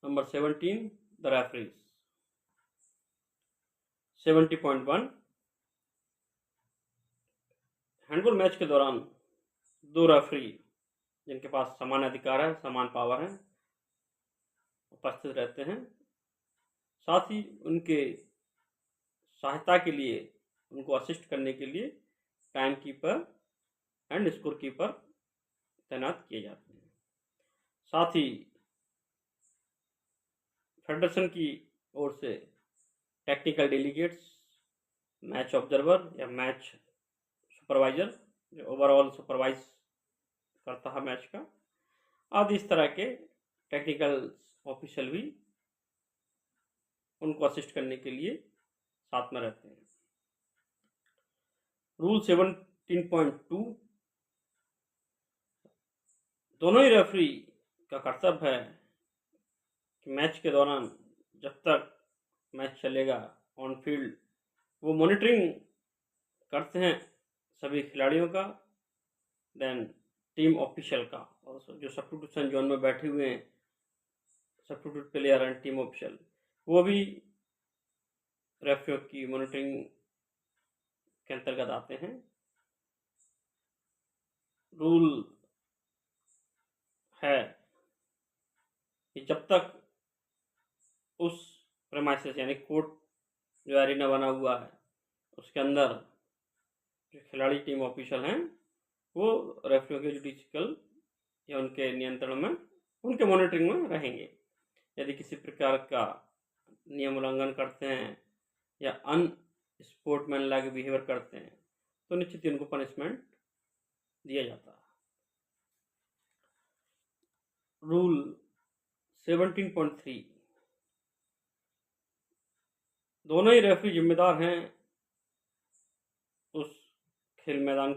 Number 17, the referees. 70.1 handball match के दौरान दो रेफरी जिनके पास समान अधिकार है, समान पावर है, उपस्थित रहते हैं। साथ ही उनके सहायता के लिए, उनको असिस्ट करने के लिए time keeper and score keeper तैनात किए जाते हैं। साथ ही फेडरेशन की ओर से टेक्निकल डेलीगेट्स, मैच ऑब्जर्वर या मैच सुपरवाइजर जो ओवरऑल सुपरवाइज करता है मैच का, आदि इस तरह के टेक्निकल ऑफिशियल भी उनको असिस्ट करने के लिए साथ में रहते हैं। रूल 17.2 दोनों ही रेफरी का कर्तव्य है कि मैच के दौरान जब तक मैच चलेगा ऑन फील्ड वो मॉनिटरिंग करते हैं सभी खिलाड़ियों का, देन टीम ऑफिशियल का, और जो सब्स्टिट्यूशन जोन में बैठे हुए हैं substitute player and team official, वो भी रेफरियों की मॉनिटरिंग के अंतर्गत आते हैं। रूल है कि जब तक उस प्रेमाइसेस यानी कोर्ट जो एरिना बना हुआ है उसके अंदर जो खिलाड़ी टीम ऑफिशियल हैं वो रेफरियों के जुडिशियल या उनके नियंत्रण में, उनके मॉनिटरिंग में रहेंगे। यदि किसी प्रकार का नियम उल्लंघन करते हैं या अनस्पोर्ट्समैन लाइक बिहेवियर करते हैं तो निश्चित ही उनको पनिशमेंट दिया जाता है। रूल 17.3 दोनों ही रेफरी जिम्मेदार हैं उस खेल मैदान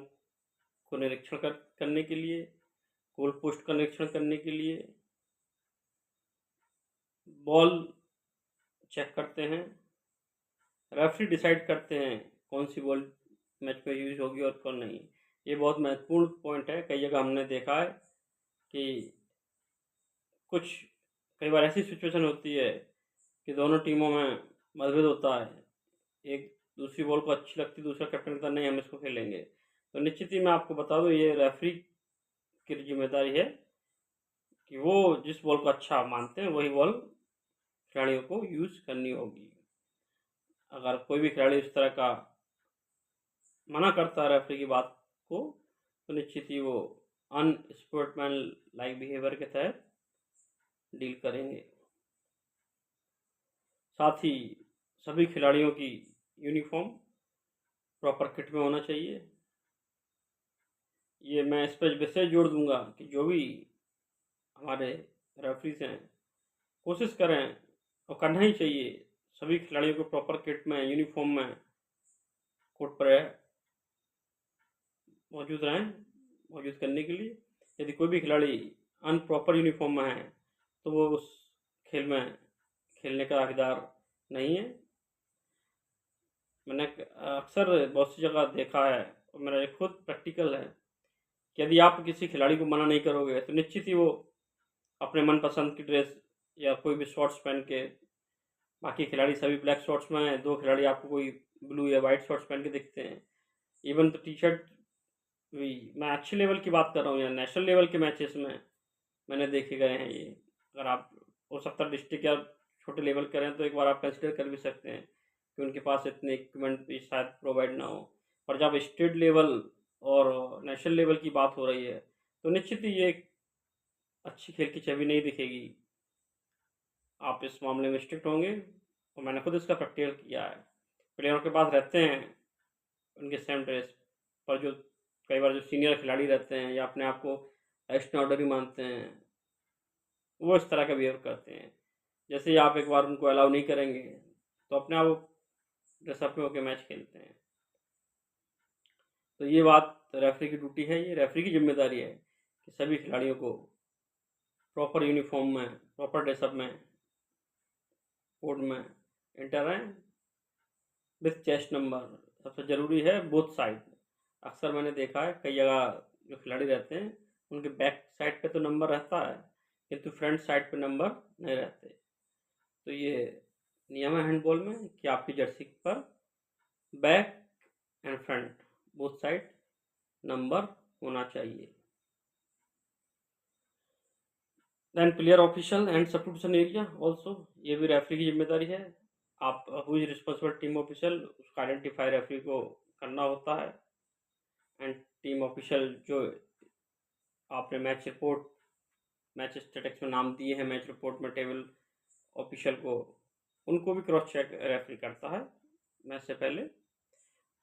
को निरीक्षण करने के लिए, गोल पोस्ट का निरीक्षण करने के लिए, बॉल चेक करते हैं, रेफरी डिसाइड करते हैं कौन सी बॉल मैच में यूज होगी और कौन नहीं। ये बहुत महत्वपूर्ण पॉइंट है। कई जगह हमने देखा है कि कई बार ऐसी सिचुएशन होती है कि दोनों टीमों में मतभेद होता है, एक दूसरी बॉल को अच्छी लगती, दूसरा कैप्टन कहता नहीं हम इसको खेलेंगे, तो निश्चित ही मैं आपको बता दूं ये रेफरी की जिम्मेदारी है कि वो जिस बॉल को अच्छा मानते हैं वही बॉल खिलाड़ियों को यूज करनी होगी। अगर कोई भी खिलाड़ी इस तरह का मना करता है रेफरी की बात को तो निश्चित ही वो अनस्पोर्ट्समैन लाइक बिहेवियर के तहत डील करेंगे। साथ ही सभी खिलाड़ियों की यूनिफॉर्म प्रॉपर किट में होना चाहिए। ये मैं इस पर विशेष जोर दूंगा कि जो भी हमारे रेफरीज हैं कोशिश करें और करना ही चाहिए सभी खिलाड़ियों को प्रॉपर किट में, यूनिफॉर्म में, कोर्ट पर मौजूद करने के लिए। यदि कोई भी खिलाड़ी अनप्रॉपर यूनिफॉर्म में है तो वो उस खेल में खेलने का हकदार नहीं है। मैंने अक्सर बहुत सी जगह देखा है और मेरा खुद प्रैक्टिकल है कि यदि आप किसी खिलाड़ी को मना नहीं करोगे तो निश्चित ही वो अपने मनपसंद की ड्रेस या कोई भी शॉर्ट्स पहन के, बाकी खिलाड़ी सभी ब्लैक शॉर्ट्स में हैं, दो खिलाड़ी आपको कोई ब्लू या वाइट शॉर्ट्स पहन के दिखते हैं, इवन तो टी शर्ट भी। मैं अच्छे लेवल की बात कर रहा हूँ या नेशनल लेवल के मैचेस में मैंने देखे गए हैं ये। अगर आप हो सकता है डिस्ट्रिक्ट या छोटे लेवल करें तो एक बार आप कंसिडर कर भी सकते हैं कि उनके पास इतने इक्विपमेंट भी शायद प्रोवाइड ना हो, पर जब स्टेट लेवल और नेशनल लेवल की बात हो रही है तो निश्चित ही ये एक अच्छी खेल की छवि नहीं दिखेगी। आप इस मामले में स्ट्रिक्ट होंगे और मैंने खुद इसका प्रैक्टिकल किया है। प्लेयरों के पास रहते हैं उनके सेम ड्रेस, पर जो कई बार जो सीनियर खिलाड़ी रहते हैं या अपने आप को एक्स्ट्रा ऑर्डनरी मानते हैं वो इस तरह का बिहेव करते हैं। जैसे ही आप एक बार उनको अलाउ नहीं करेंगे तो अपने आप ड्रेसअप में होकर मैच खेलते हैं। तो ये बात रेफरी की ड्यूटी है, ये रेफरी की जिम्मेदारी है कि सभी खिलाड़ियों को प्रॉपर यूनिफॉर्म में, प्रॉपर ड्रेसअप में, कोड में एंटर रहें विथ चेस्ट नंबर। सबसे ज़रूरी है बोथ साइड। अक्सर मैंने देखा है कई जगह जो खिलाड़ी रहते हैं उनके बैक साइड पे तो नंबर रहता है किंतु फ्रंट साइड पे नंबर नहीं रहते। तो ये नियम है हैंडबॉल में कि आपकी जर्सी पर back and front both side number होना चाहिए। Then player official and substitution area also, ये भी रेफरी की जिम्मेदारी है। आप who is responsible team official, उसका आइडेंटिफाई रेफरी को करना होता है। एंड टीम ऑफिशियल जो आपने मैच स्टेटस में नाम दिए हैं, मैच रिपोर्ट में टेबल ऑफिशियल को, उनको भी क्रॉस चेक रेफरी करता है मैच से पहले।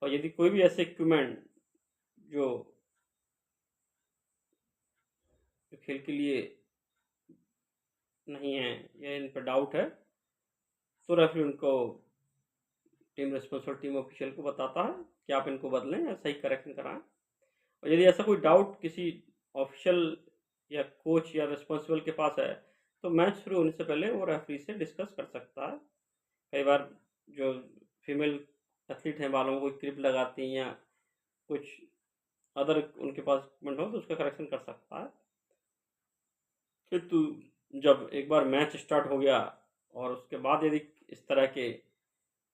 और यदि कोई भी ऐसे इक्विपमेंट जो खेल के लिए नहीं है या इन पर डाउट है, तो रेफरी उनको टीम रिस्पॉन्सिबल टीम ऑफिशियल को बताता है कि आप इनको बदलें या सही करेक्शन कराएं। और यदि ऐसा कोई डाउट किसी ऑफिशियल या कोच या रिस्पॉन्सिबल के पास है, तो मैच शुरू होने से पहले वो रेफरी से डिस्कस कर सकता है। कई बार जो फीमेल एथलीट हैं बालों में कोई क्लिप लगाती हैं या कुछ अदर उनके पास इक्विपमेंट हो, तो उसका करेक्शन कर सकता है। किंतु जब एक बार मैच स्टार्ट हो गया और उसके बाद यदि इस तरह के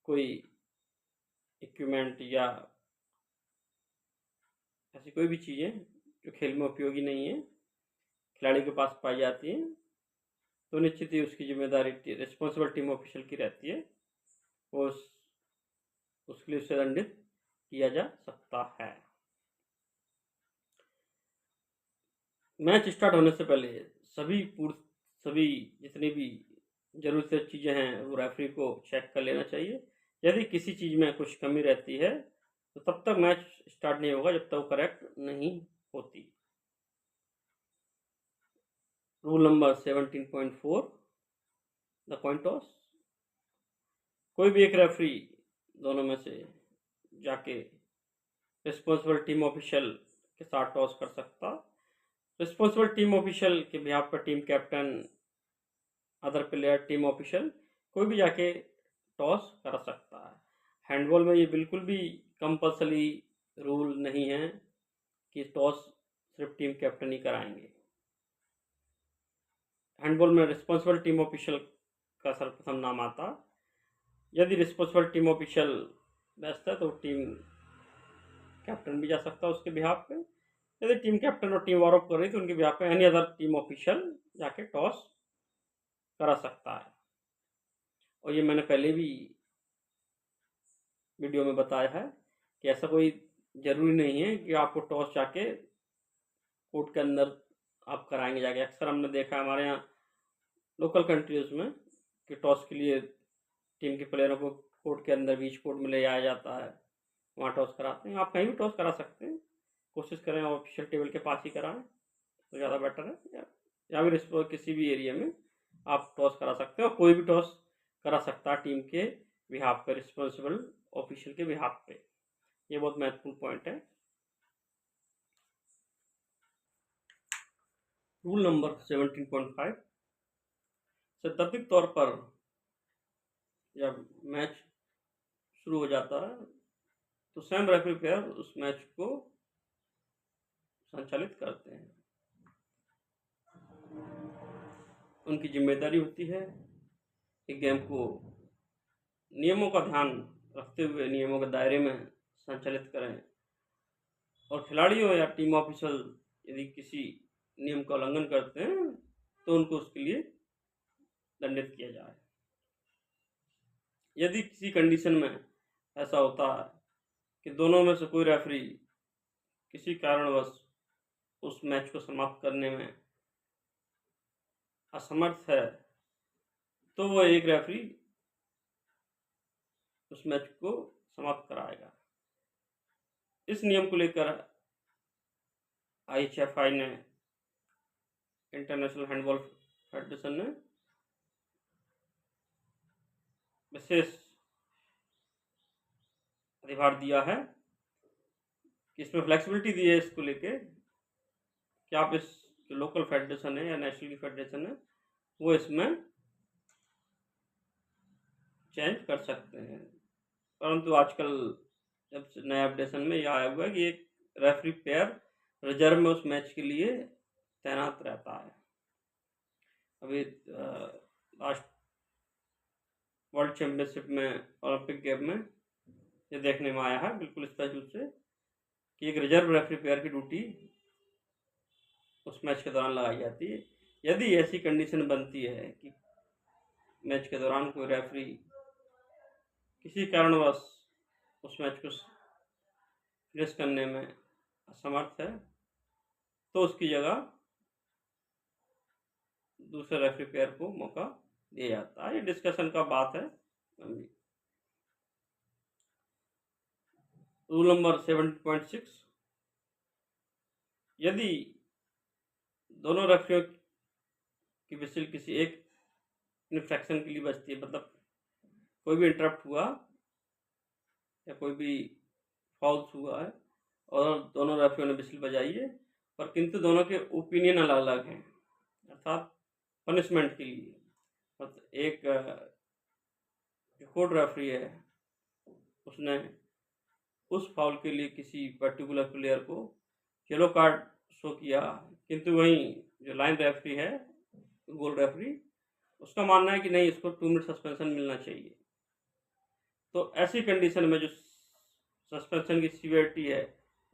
कोई इक्विपमेंट या ऐसी कोई भी चीज़ें जो खेल में उपयोगी नहीं है खिलाड़ी के पास पाई जाती हैं, तो निश्चित ही उसकी जिम्मेदारी रिस्पॉन्सिबल टीम ऑफिशियल की रहती है। वो उसके लिए उसे दंडित किया जा सकता है। मैच स्टार्ट होने से पहले सभी जितनी भी ज़रूरत चीज़ें हैं वो रेफरी को चेक कर लेना चाहिए। यदि किसी चीज़ में कुछ कमी रहती है तो तब तक मैच स्टार्ट नहीं होगा जब तक वो करेक्ट नहीं होती। Rule number 17.4 the coin toss, कोई भी एक रेफरी दोनों में से जाके रिस्पॉन्सिबल टीम ऑफिशियल के साथ टॉस कर सकता। रिस्पॉन्सिबल टीम ऑफिशियल के बिहाफ पर team captain, other player, team official कोई भी जाके टॉस कर सकता है। हैंडबॉल में ये बिल्कुल भी कंपल्सरी रूल नहीं है कि टॉस सिर्फ टीम कैप्टन ही कराएंगे। हैंडबॉल में रिस्पॉन्सिबल टीम ऑफिशियल का सर्वप्रथम नाम आता। यदि रिस्पॉन्सिबल टीम ऑफिशियल व्यस्त है तो टीम कैप्टन भी जा सकता है उसके बिहाफ पे। यदि टीम कैप्टन और टीम वार्म कर रही तो उनके बिहाफ पे एनी अदर टीम ऑफिशियल जाके टॉस करा सकता है। और ये मैंने पहले भी वीडियो में बताया है कि ऐसा कोई ज़रूरी नहीं है कि आपको टॉस जाके कोर्ट के अंदर आप कराएंगे जाके। अक्सर हमने देखा है हमारे यहाँ लोकल कंट्रीज में कि टॉस के लिए टीम के प्लेयरों को कोर्ट के अंदर बीच कोर्ट में ले जाया जाता है, वहाँ टॉस कराते हैं। आप कहीं भी टॉस करा सकते हैं, कोशिश करें ऑफिशियल टेबल के पास ही कराएं तो ज़्यादा बेटर है। या फिर किसी भी एरिया में आप टॉस करा सकते हैं और कोई भी टॉस करा सकता है टीम के बिहाफ पे, रिस्पॉन्सिबल ऑफिशियल के बिहाफ पे। ये बहुत महत्वपूर्ण पॉइंट है। रूल नंबर 17.5, सैद्धांतिक तौर पर जब मैच शुरू हो जाता है तो स्वयं रेफरी प्लेयर उस मैच को संचालित करते हैं। उनकी जिम्मेदारी होती है कि गेम को नियमों का ध्यान रखते हुए नियमों के दायरे में संचालित करें और खिलाड़ियों या टीम ऑफिशियल यदि किसी नियम का उल्लंघन करते हैं तो उनको उसके लिए दंडित किया जाए। यदि किसी कंडीशन में ऐसा होता है कि दोनों में से कोई रेफरी किसी कारणवश उस मैच को समाप्त करने में असमर्थ है, तो वो एक रेफरी उस मैच को समाप्त कराएगा। इस नियम को लेकर IHFI ने, इंटरनेशनल हैंडबॉल फेडरेशन ने विशेष अधिभार दिया है कि इसमें फ्लेक्सिबिलिटी दी है इसको लेके कि आप इस जो लोकल फेडरेशन है या नेशनल की फेडरेशन है वो इसमें चेंज कर सकते हैं। परंतु आजकल जब नया अपडेशन में यह आया हुआ है कि एक रेफरी पेयर रिजर्व में उस मैच के लिए तैनात रहता है। अभी लास्ट वर्ल्ड चैम्पियनशिप में, ओलंपिक गेम में ये देखने में आया है बिल्कुल स्पष्ट रूप से कि एक रिजर्व रेफरी प्लेयर की ड्यूटी उस मैच के दौरान लगाई जाती है। यदि ऐसी कंडीशन बनती है कि मैच के दौरान कोई रेफरी किसी कारणवश उस मैच को फिनिश करने में असमर्थ है, तो उसकी जगह दूसरे रेफरी प्लेयर को मौका दिया जाता है। ये डिस्कशन का बात है। रूल नंबर 7.6, यदि दोनों रेफरियों की विसिल किसी एक इन्फ्रैक्शन के लिए बजती है, मतलब कोई भी इंटरप्ट हुआ या कोई भी फॉल्स हुआ है और दोनों रेफरियों ने विसिल बजाई है, पर किंतु दोनों के ओपिनियन अलग अलग हैं, अर्थात पनिशमेंट के लिए, मतलब एक जो कोर्ट रेफरी है उसने उस फाउल के लिए किसी पर्टिकुलर प्लेयर को येलो कार्ड शो किया, किंतु वहीं जो लाइन रेफरी है, गोल रेफरी, उसका मानना है कि नहीं, इसको 2 मिनट सस्पेंशन मिलना चाहिए। तो ऐसी कंडीशन में जो सस्पेंशन की सीवियरिटी है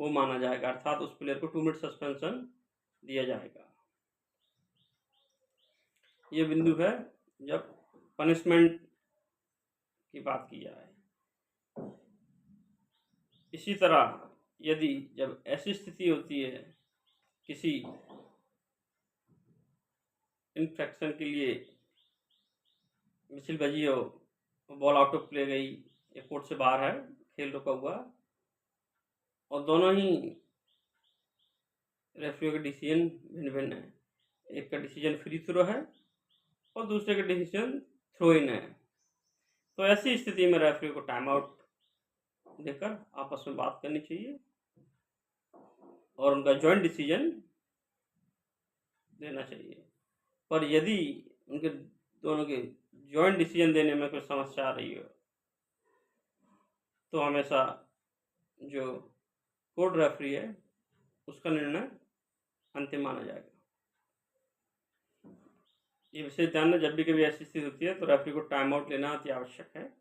वो माना जाएगा, अर्थात उस प्लेयर को 2 मिनट सस्पेंशन दिया जाएगा। ये बिंदु है जब पनिशमेंट की बात की जाए। इसी तरह यदि जब ऐसी स्थिति होती है किसी इन्फ्रैक्शन के लिए विसिल बजी हो, बॉल आउट ऑफ प्ले गई या कोर्ट से बाहर है, खेल रुका हुआ, और दोनों ही रेफरियों के डिसीजन भिन्न भिन्न है, एक का डिसीजन फ्री थ्रो है और दूसरे का डिसीजन थ्रो इन है, तो ऐसी स्थिति में रेफरी को टाइम आउट देकर आपस में बात करनी चाहिए और उनका जॉइंट डिसीजन देना चाहिए। पर यदि उनके दोनों के जॉइंट डिसीजन देने में कोई समस्या आ रही हो, तो हमेशा जो कोर्ट रेफरी है उसका निर्णय अंतिम माना जाएगा। ये विशेष ध्यान में, जब भी कभी ऐसी स्थिति होती है तो रेफरी को टाइम आउट लेना अति आवश्यक है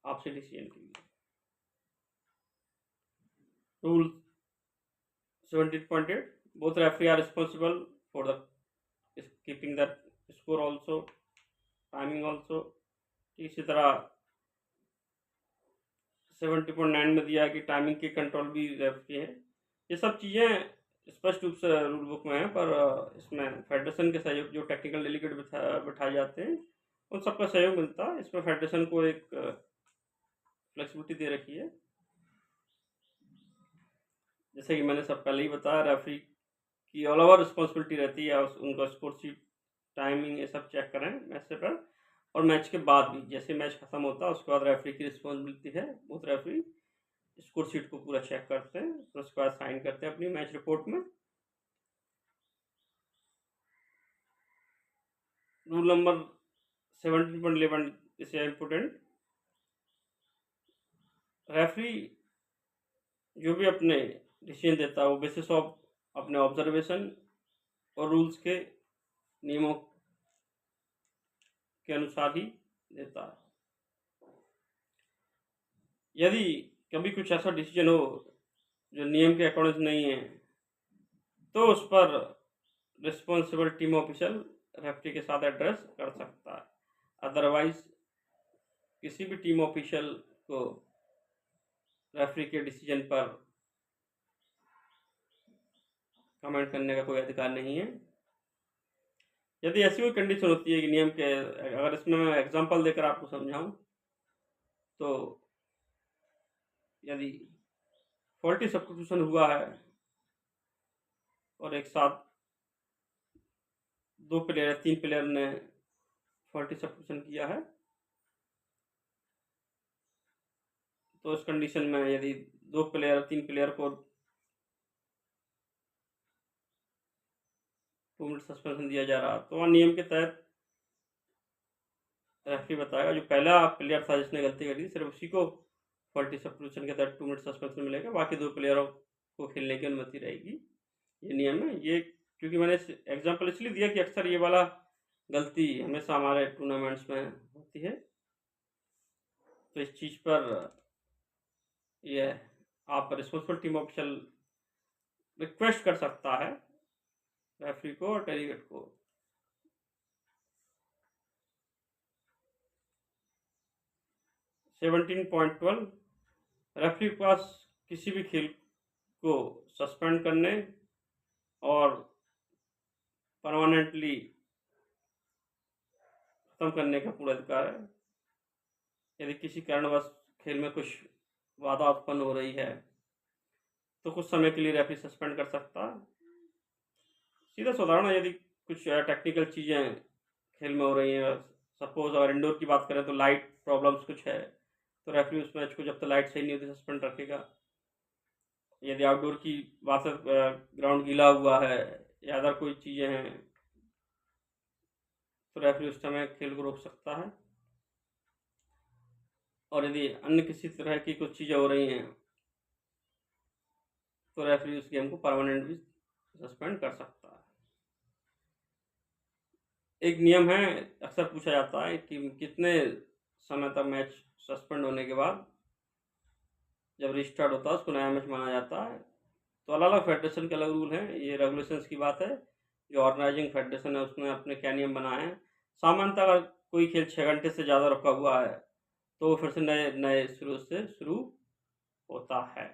आपसे डिसीजन के लिए। Rule 17.8, both referee are responsible for the keeping the score also, timing also। इसी तरह 70.9 में दिया कि टाइमिंग की कंट्रोल भी रेफरी है। ये सब चीज़ें स्पष्ट रूप से रूल बुक में है, पर इसमें फेडरेशन के सहयोग, जो टेक्निकल डेलीगेट बिठाए जाते हैं, उन सबका सहयोग मिलता है। इसमें फेडरेशन को एक फ्लेक्सिबिलिटी दे रखी है। जैसे कि मैंने सब पहले ही बताया, रेफरी की ऑल ओवर रिस्पॉन्सिबिलिटी रहती है, उनका स्कोर शीट, टाइमिंग, ये सब चेक करें मैच से पहले और मैच के बाद भी। जैसे मैच खत्म होता है उसके बाद रेफरी की रिस्पॉन्सिबिलिटी है, बहुत रेफरी स्कोर शीट को पूरा चेक करते हैं, तो उसके बाद साइन करते हैं अपनी मैच रिपोर्ट में। Rule number 17.11 is important. Referee जो भी अपने डिसीजन देता है वो बेसिस ऑफ अपने ऑब्जर्वेशन और रूल्स के नियमों के अनुसार ही देता है। यदि कभी कुछ ऐसा डिसीजन हो जो नियम के अकॉर्डिंग नहीं है, तो उस पर रिस्पॉन्सिबल टीम ऑफिशियल रेफरी के साथ एड्रेस कर सकता है। अदरवाइज किसी भी टीम ऑफिशियल को रेफरी के डिसीजन पर कमेंट करने का कोई अधिकार नहीं है। यदि ऐसी कोई कंडीशन होती है कि नियम के, अगर इसमें मैं एग्जांपल देकर आपको समझाऊं, तो यदि फॉल्टी सब्स्टिट्यूशन हुआ है और एक साथ 2 प्लेयर, 3 प्लेयर ने फॉल्टी सब्स्टिट्यूशन किया है, तो इस कंडीशन में यदि 2 प्लेयर, 3 प्लेयर को 2 मिनट सस्पेंशन दिया जा रहा, तो वह नियम के तहत रेफरी बताएगा जो पहला प्लेयर था जिसने गलती करी, सिर्फ उसी को फॉल्टी सब्स्टिट्यूशन के तहत 2 मिनट सस्पेंशन मिलेगा, बाकी 2 प्लेयरों को खेलने की अनुमति रहेगी। ये नियम है। ये क्योंकि मैंने एग्जांपल इसलिए दिया कि अक्सर ये वाला गलती हमेशा हमारे टूर्नामेंट्स में होती है। तो इस चीज़ पर ये आप रिस्पॉन्सिबल टीम ऑफिशियल रिक्वेस्ट कर सकता है रेफरी को और डेलीगेट को। 17.12 रेफरी के पास किसी भी खेल को सस्पेंड करने और परमानेंटली खत्म करने का पूरा अधिकार है। यदि किसी कारणवश खेल में कुछ बाधा उत्पन्न हो रही है तो कुछ समय के लिए रेफरी सस्पेंड कर सकता है। सीधा साधारण है, यदि कुछ टेक्निकल चीज़ें खेल में हो रही हैं, सपोज अगर इंडोर की बात करें तो लाइट प्रॉब्लम्स कुछ है, तो रेफरी उस मैच को जब तक लाइट सही नहीं होती सस्पेंड रखेगा। यदि आउटडोर की बात है, ग्राउंड गीला हुआ है या अदर कोई चीज़ें हैं, तो रेफरी उस समय खेल को रोक सकता है। और यदि अन्य किसी तरह की कुछ चीज़ें हो रही हैं तो रेफरी उस गेम को परमानेंट भी सस्पेंड कर सकता है। एक नियम है, अक्सर पूछा जाता है कि कितने समय तक मैच सस्पेंड होने के बाद जब रिस्टार्ट होता है उसको नया मैच माना जाता है। तो अलग अलग फेडरेशन के अलग रूल हैं, ये रेगुलेशंस की बात है। जो ऑर्गेनाइजिंग फेडरेशन है उसने अपने क्या नियम बनाए हैं। सामान्यतः अगर कोई खेल 6 घंटे से ज़्यादा रुका हुआ है तो फिर से नए नए शुरू होता है।